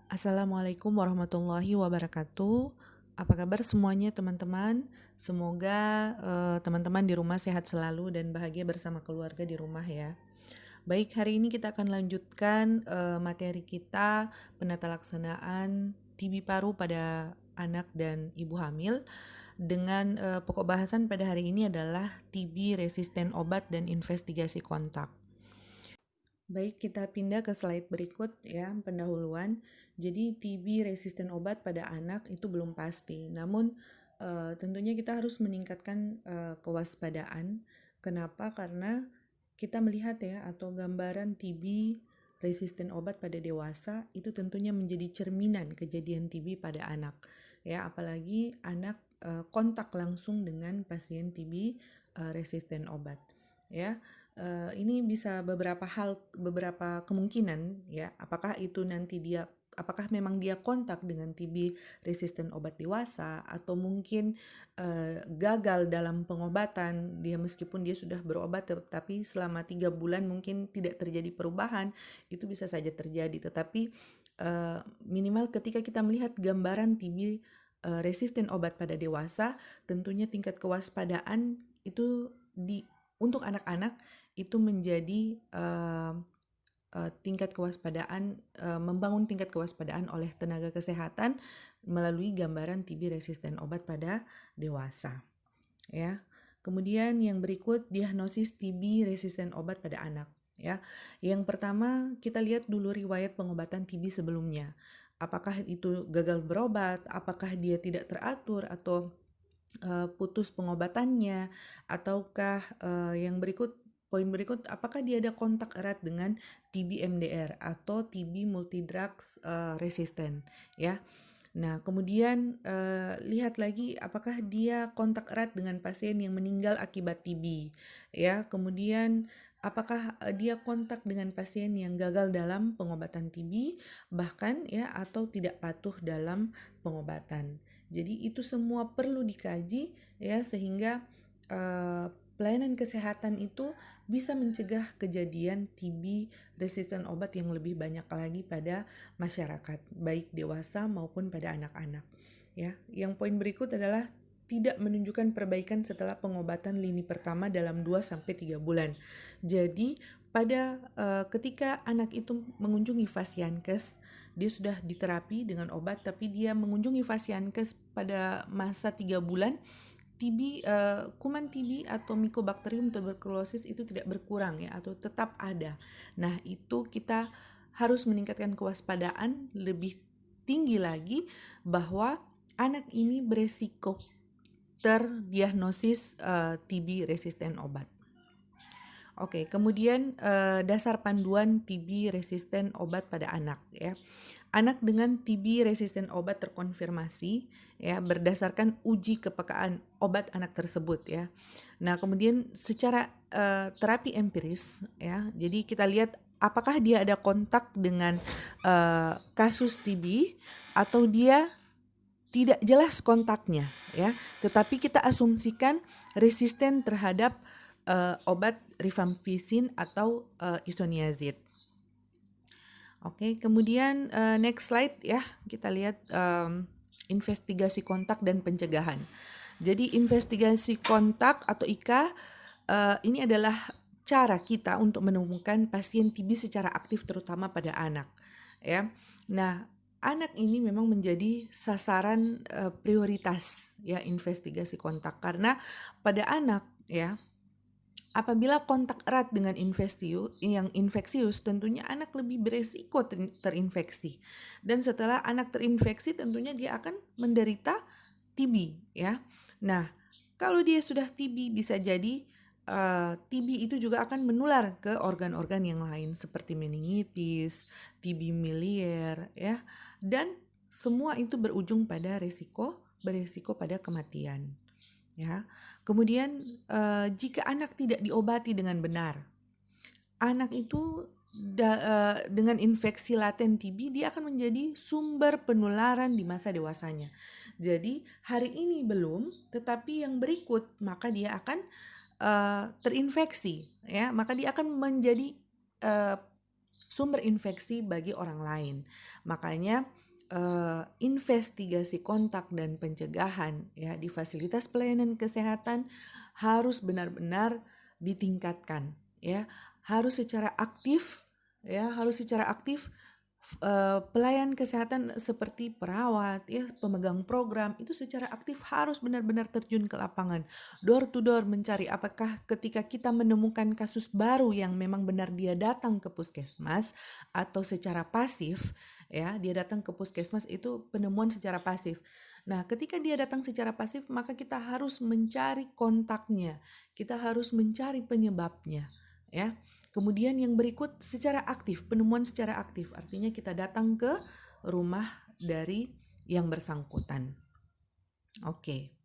Assalamualaikum warahmatullahi wabarakatuh. Apa kabar semuanya teman-teman? Semoga teman-teman di rumah sehat selalu dan bahagia bersama keluarga di rumah ya. Baik, hari ini kita akan lanjutkan materi kita penata laksanaan TB paru pada anak dan ibu hamil dengan pokok bahasan pada hari ini adalah TB resisten obat dan investigasi kontak. Baik, kita pindah ke slide berikut ya, pendahuluan. Jadi TB resisten obat pada anak itu belum pasti. Namun tentunya kita harus meningkatkan kewaspadaan. Kenapa? Karena kita melihat ya atau gambaran TB resisten obat pada dewasa itu tentunya menjadi cerminan kejadian TB pada anak. Ya, apalagi anak kontak langsung dengan pasien TB resisten obat. Ya, ini bisa beberapa kemungkinan ya, apakah memang dia kontak dengan TB resisten obat dewasa atau mungkin gagal dalam pengobatan dia meskipun dia sudah berobat tetapi selama 3 bulan mungkin tidak terjadi perubahan, itu bisa saja terjadi. Tetapi minimal ketika kita melihat gambaran TB resisten obat pada dewasa, tentunya tingkat kewaspadaan itu untuk anak-anak itu menjadi membangun tingkat kewaspadaan oleh tenaga kesehatan melalui gambaran TB resisten obat pada dewasa. Ya. Kemudian yang berikut diagnosis TB resisten obat pada anak. Ya. Yang pertama kita lihat dulu riwayat pengobatan TB sebelumnya. Apakah itu gagal berobat, apakah dia tidak teratur atau putus pengobatannya, ataukah poin berikut, apakah dia ada kontak erat dengan TB MDR atau TB multidrugs resistant ya. Nah, kemudian lihat lagi apakah dia kontak erat dengan pasien yang meninggal akibat TB ya. Kemudian apakah dia kontak dengan pasien yang gagal dalam pengobatan TB bahkan ya atau tidak patuh dalam pengobatan. Jadi itu semua perlu dikaji ya sehingga pelayanan kesehatan itu bisa mencegah kejadian TB resisten obat yang lebih banyak lagi pada masyarakat, baik dewasa maupun pada anak-anak. Ya, yang poin berikut adalah tidak menunjukkan perbaikan setelah pengobatan lini pertama dalam 2-3 bulan. Jadi pada ketika anak itu mengunjungi Fasiankes, dia sudah diterapi dengan obat tapi dia mengunjungi Fasiankes pada masa 3 bulan, TB, kuman TB atau Mycobacterium tuberculosis itu tidak berkurang ya atau tetap ada. Nah, itu kita harus meningkatkan kewaspadaan lebih tinggi lagi bahwa anak ini beresiko terdiagnosis TB resisten obat. Oke, kemudian dasar panduan TB resisten obat pada anak ya. Anak dengan TB resisten obat terkonfirmasi ya berdasarkan uji kepekaan obat anak tersebut ya. Nah, kemudian secara terapi empiris ya. Jadi kita lihat apakah dia ada kontak dengan kasus TB atau dia tidak jelas kontaknya ya. Tetapi kita asumsikan resisten terhadap obat rifampicin atau isoniazid. Oke, kemudian next slide ya, kita lihat investigasi kontak dan pencegahan. Jadi investigasi kontak atau IK ini adalah cara kita untuk menemukan pasien TB secara aktif terutama pada anak ya. Nah, anak ini memang menjadi sasaran prioritas ya investigasi kontak karena pada anak ya apabila kontak erat dengan yang infeksius, tentunya anak lebih beresiko terinfeksi. Dan setelah anak terinfeksi, tentunya dia akan menderita TB ya. Nah, kalau dia sudah TB bisa jadi TB itu juga akan menular ke organ-organ yang lain seperti meningitis, TB miliar ya. Dan semua itu berujung pada beresiko pada kematian. Ya, kemudian jika anak tidak diobati dengan benar, anak itu dengan infeksi laten TB dia akan menjadi sumber penularan di masa dewasanya. Jadi hari ini belum, tetapi yang berikut maka dia akan terinfeksi, ya, maka dia akan menjadi sumber infeksi bagi orang lain. Makanya investigasi kontak dan pencegahan ya di fasilitas pelayanan kesehatan harus benar-benar ditingkatkan ya, harus secara aktif pelayan kesehatan seperti perawat ya, pemegang program itu secara aktif harus benar-benar terjun ke lapangan, door to door, mencari apakah ketika kita menemukan kasus baru yang memang benar dia datang ke puskesmas atau secara pasif ya, dia datang ke puskesmas itu penemuan secara pasif. Nah, ketika dia datang secara pasif, maka kita harus mencari kontaknya, kita harus mencari penyebabnya ya. Kemudian yang berikut secara aktif, penemuan secara aktif, artinya kita datang ke rumah dari yang bersangkutan. Oke.